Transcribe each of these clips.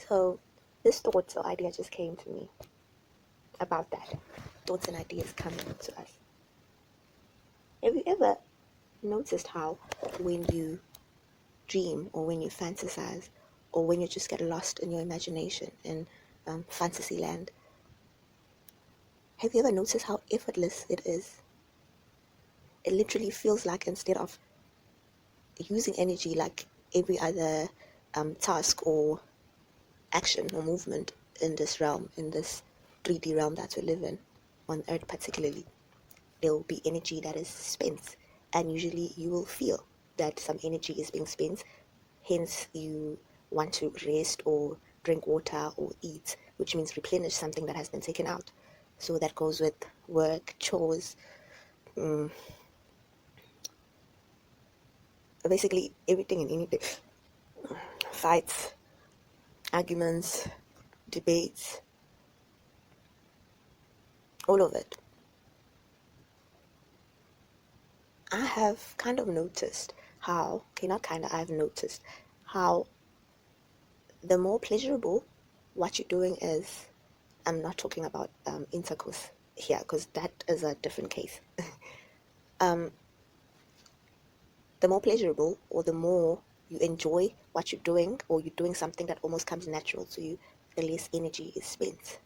So this thought or idea just came to me about that. Thoughts and ideas coming to us. Have you ever noticed how when you dream or when you fantasize or when you just get lost in your imagination in fantasy land, have you ever noticed how effortless it is? It literally feels like instead of using energy like every other task or action or movement in this realm, in this 3D realm that we live in, on Earth particularly, there will be energy that is spent, and usually you will feel that some energy is being spent, hence you want to rest or drink water or eat, which means replenish something that has been taken out. So that goes with work, chores, basically everything and anything. Fights, arguments, debates, all of it. I have kind of noticed how, okay, not kind of, I've noticed how the more pleasurable what you're doing is. I'm not talking about intercourse here because that is a different case. The more pleasurable or the more you enjoy what you're doing, or you're doing something that almost comes natural to you, the less energy is spent.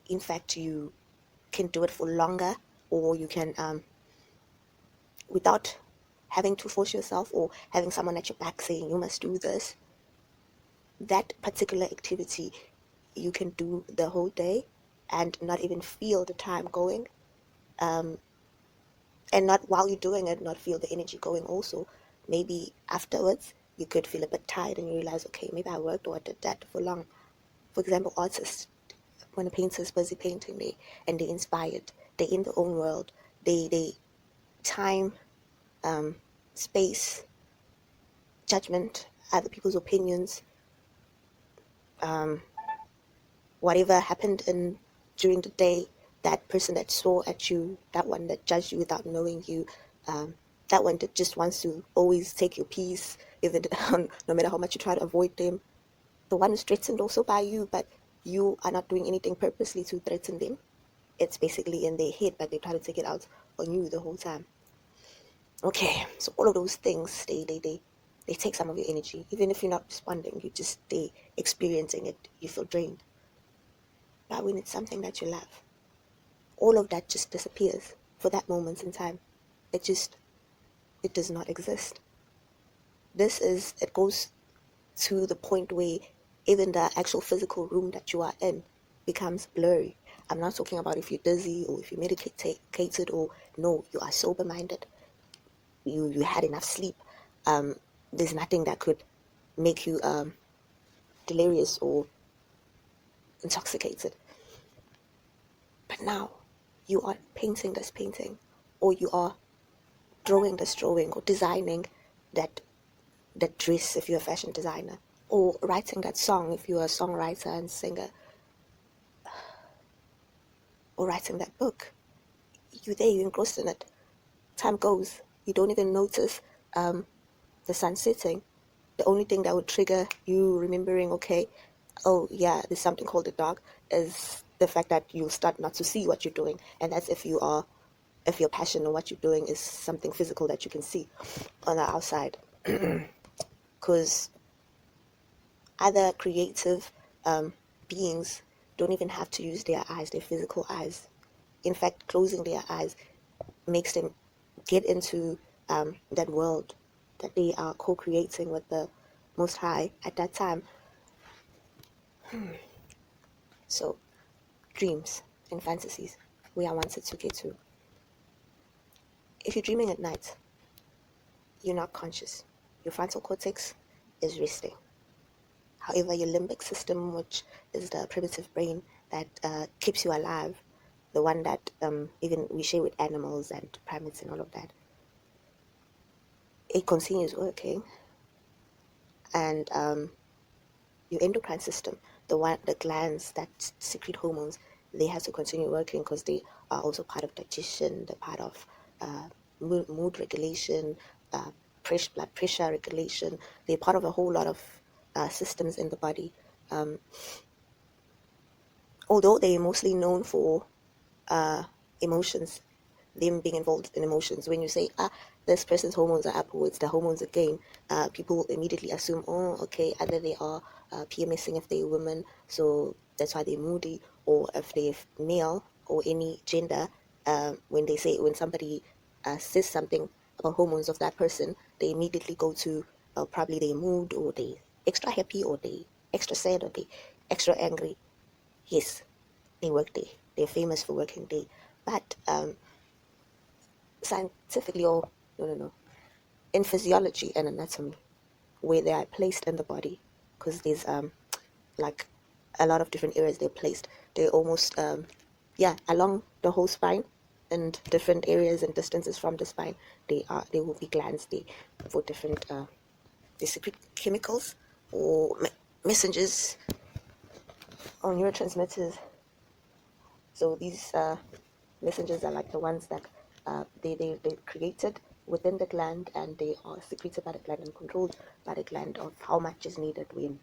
In fact, you can do it for longer, or you can, without having to force yourself or having someone at your back saying you must do this, that particular activity you can do the whole day and not even feel the time going, and not while you're doing it not feel the energy going also. Maybe afterwards you could feel a bit tired and you realize, okay, maybe I worked or I did that for long. For example, artists, when a painter is busy painting, they inspired, they in their own world, they time, space, judgment, other people's opinions, whatever happened in during the day, that person that saw at you, that one that judged you without knowing you, that one that just wants to always take your peace, even no matter how much you try to avoid them, the one who's threatened also by you, but you are not doing anything purposely to threaten them. It's basically in their head, but they try to take it out on you the whole time. Okay, so all of those things, they take some of your energy. Even if you're not responding, you just stay experiencing it, you feel drained. But when it's something that you love, all of that just disappears for that moment in time. It does not exist. It goes to the point where even the actual physical room that you are in becomes blurry. I'm not talking about if you're dizzy or if you're medicated or no, you are sober minded. You had enough sleep. There's nothing that could make you delirious or intoxicated. But now you are painting this painting, or you are drawing this drawing, or designing that dress if you're a fashion designer, or writing that song if you're a songwriter and singer, or writing that book. You're there, you're engrossed in it. Time goes, you don't even notice the sun setting. The only thing that would trigger you remembering, okay, oh yeah, there's something called the dark, is the fact that you start not to see what you're doing. And that's if your passion or what you're doing is something physical that you can see on the outside. Because other creative beings don't even have to use their eyes, their physical eyes. In fact, closing their eyes makes them get into that world that they are co-creating with the Most High at that time. So, dreams and fantasies, we are wanted to get to. If you're dreaming at night, you're not conscious. Your frontal cortex is resting. However, your limbic system, which is the primitive brain that keeps you alive, the one that even we share with animals and primates and all of that, it continues working. And your endocrine system, the glands that secrete hormones, they have to continue working because they are also part of digestion, they're part of mood regulation, blood pressure regulation. They're part of a whole lot of systems in the body, Although they're mostly known for emotions, them being involved in emotions. When you say, this person's hormones are up or it's the hormones again, people immediately assume, oh, okay, either they are PMSing if they're women, so that's why they're moody, or if they're male or any gender, when somebody says something about hormones of that person, they immediately go to probably their mood, or they extra happy, or they extra sad, or they extra angry. Yes, they work day. They're famous for working day. But scientifically, or no, in physiology and anatomy, where they are placed in the body, because there's like a lot of different areas they're placed. They're almost along the whole spine, and different areas and distances from the spine. They will be glands. They for different they secrete chemicals or messengers or neurotransmitters. So these messengers are like the ones that they created within the gland, and they are secreted by the gland and controlled by the gland of how much is needed when.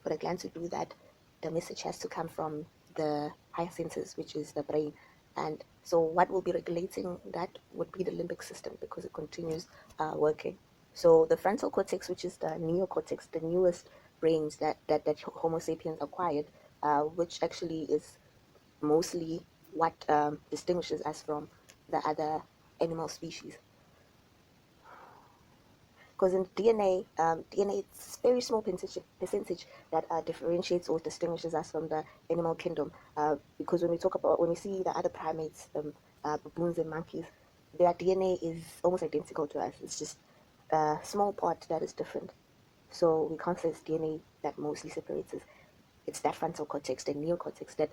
For the gland to do that, the message has to come from the higher senses, which is the brain. And so what will be regulating that would be the limbic system, because it continues working. So the frontal cortex, which is the neocortex, the newest brains that Homo sapiens acquired, which actually is mostly what distinguishes us from the other animal species. Because in DNA, it's very small percentage that differentiates or distinguishes us from the animal kingdom. Because when we see the other primates, baboons and monkeys, their DNA is almost identical to us. It's just a small part that is different. So we can't say it's DNA that mostly separates us. It's that frontal cortex, the neocortex, that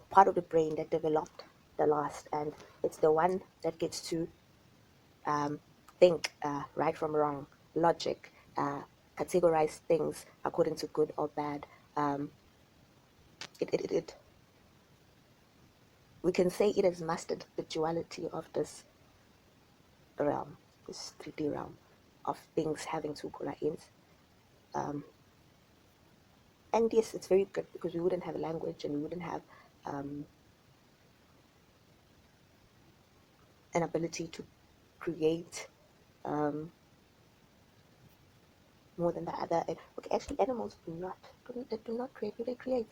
part of the brain that developed the last, and it's the one that gets to think right from wrong, logic, categorize things according to good or bad. It we can say it has mastered the duality of this realm, this 3D realm of things having two polar ends. And yes, it's very good, because we wouldn't have a language, and we wouldn't have an ability to create more than the other. Okay, actually, animals do not create. Do they create?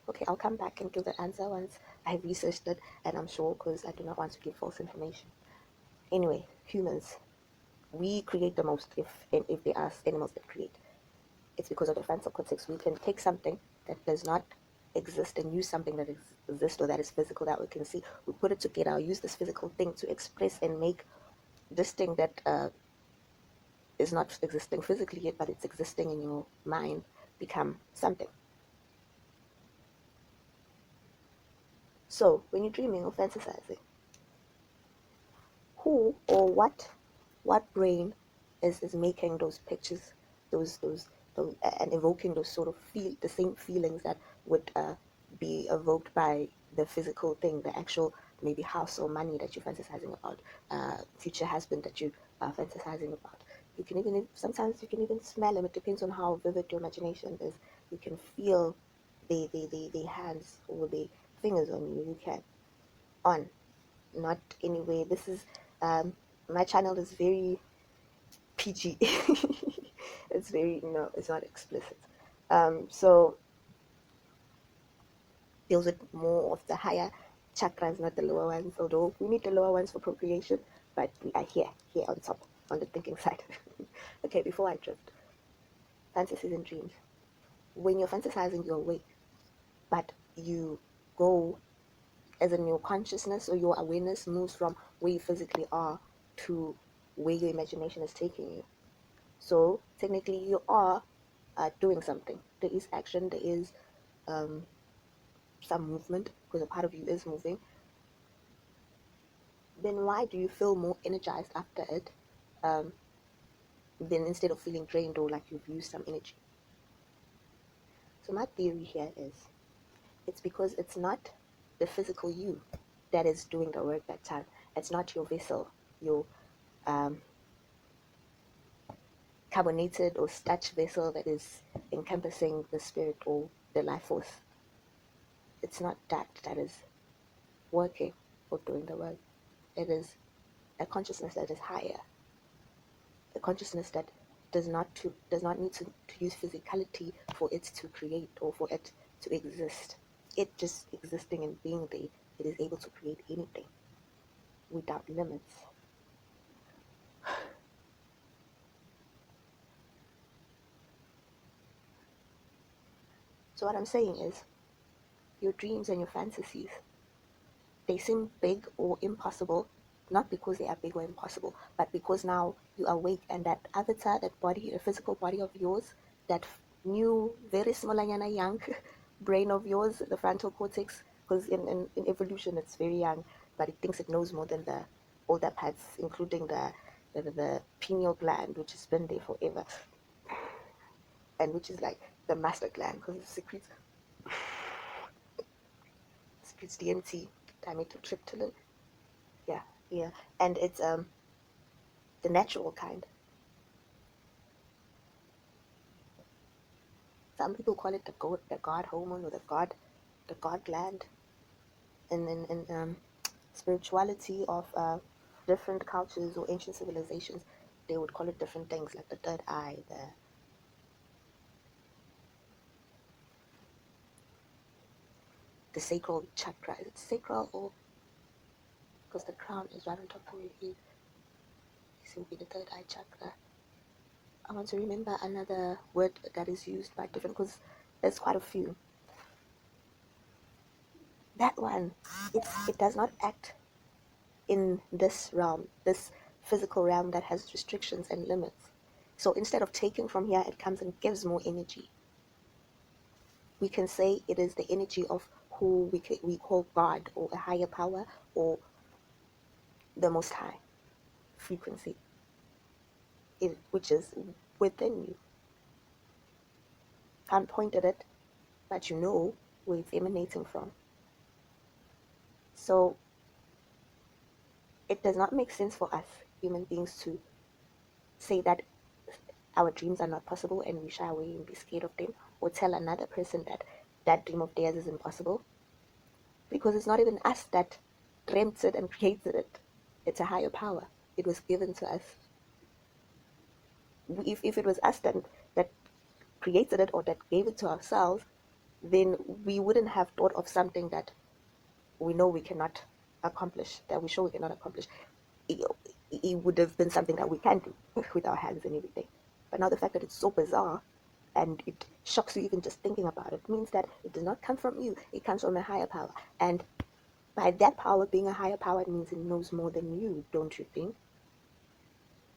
Okay, I'll come back and give the answer once I've researched it, and I'm sure, because I do not want to give false information. Anyway, humans, we create the most. If they are animals that create, it's because of the frontal cortex. We can take something that does not exist and use something that exists, or that is physical, that we can see. We put it together. I'll use this physical thing to express and make this thing that is not existing physically yet, but it's existing in your mind, become something. So when you're dreaming or fantasizing, who or what brain is making those pictures, those and evoking those sort of the same feelings that would be evoked by the physical thing, the actual maybe house or money that you're fantasizing about, future husband that you are fantasizing about. You can even sometimes you can even smell them. It depends on how vivid your imagination is. You can feel the hands or the fingers on you. You can on not anyway. This is my channel is very PG. It's very no, it's not explicit. So deals with more of the higher chakras, not the lower ones. Although we need the lower ones for procreation, but we are here on top, on the thinking side. Okay, before I drift, fantasies and dreams. When you're fantasizing, you're awake, but you go as in your consciousness or your awareness moves from where you physically are to where your imagination is taking you. So technically, you are doing something. There is action. There is some movement, because a part of you is moving. Then why do you feel more energized after it, than instead of feeling drained or like you've used some energy? So my theory here is it's because it's not the physical you that is doing the work that time. It's not your vessel, your carbonated or starch vessel that is encompassing the spirit or the life force. It's not that is working or doing the work. It is a consciousness that is higher, a consciousness that does not need to use physicality for it to create or for it to exist. It just existing and being there, it is able to create anything without limits. So what I'm saying is, your dreams and your fantasies, they seem big or impossible, not because they are big or impossible, but because now you awake and that avatar, that body, the physical body of yours, that new, very small and young brain of yours, the frontal cortex, because in evolution it's very young, but it thinks it knows more than the older parts, including the pineal gland, which has been there forever, and which is like the master gland because it secretes DMT, dimethyltryptamine. Yeah, yeah, and it's the natural kind. Some people call it the god hormone or the god gland. And in spirituality of different cultures or ancient civilizations, they would call it different things like the third eye, the sacral chakra. Is it sacral or because the crown is right on top of your head? This will be the third eye chakra. I want to remember another word that is used by different because there's quite a few. That one, it does not act in this realm, this physical realm that has restrictions and limits. So instead of taking from here, it comes and gives more energy. We can say it is the energy of who we call God or a higher power or the Most High frequency, which is within you. Can't point at it, but you know where it's emanating from. So it does not make sense for us human beings to say that our dreams are not possible and we shy away and be scared of them, or tell another person that that dream of theirs is impossible, because it's not even us that dreamt it and created it. It's a higher power. It was given to us. If it was us that created it or that gave it to ourselves, then we wouldn't have thought of something that we know we cannot accomplish, that we sure we cannot accomplish. It would have been something that we can do with our hands and everything. But now the fact that it's so bizarre and it shocks you even just thinking about it means that it does not come from you. It comes from a higher power. And by that power being a higher power, it means it knows more than you, don't you think?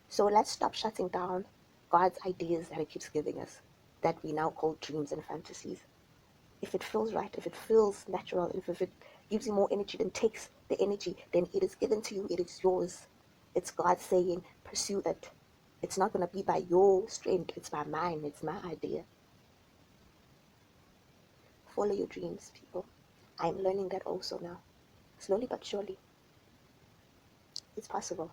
So let's stop shutting down God's ideas that He keeps giving us, that we now call dreams and fantasies. If it feels right, if it feels natural, if it gives you more energy than takes the energy, then it is given to you, it is yours. It's God saying, pursue it. It's not going to be by your strength, it's by mine, it's my idea. Follow your dreams, people. I'm learning that also now. Slowly but surely. It's possible.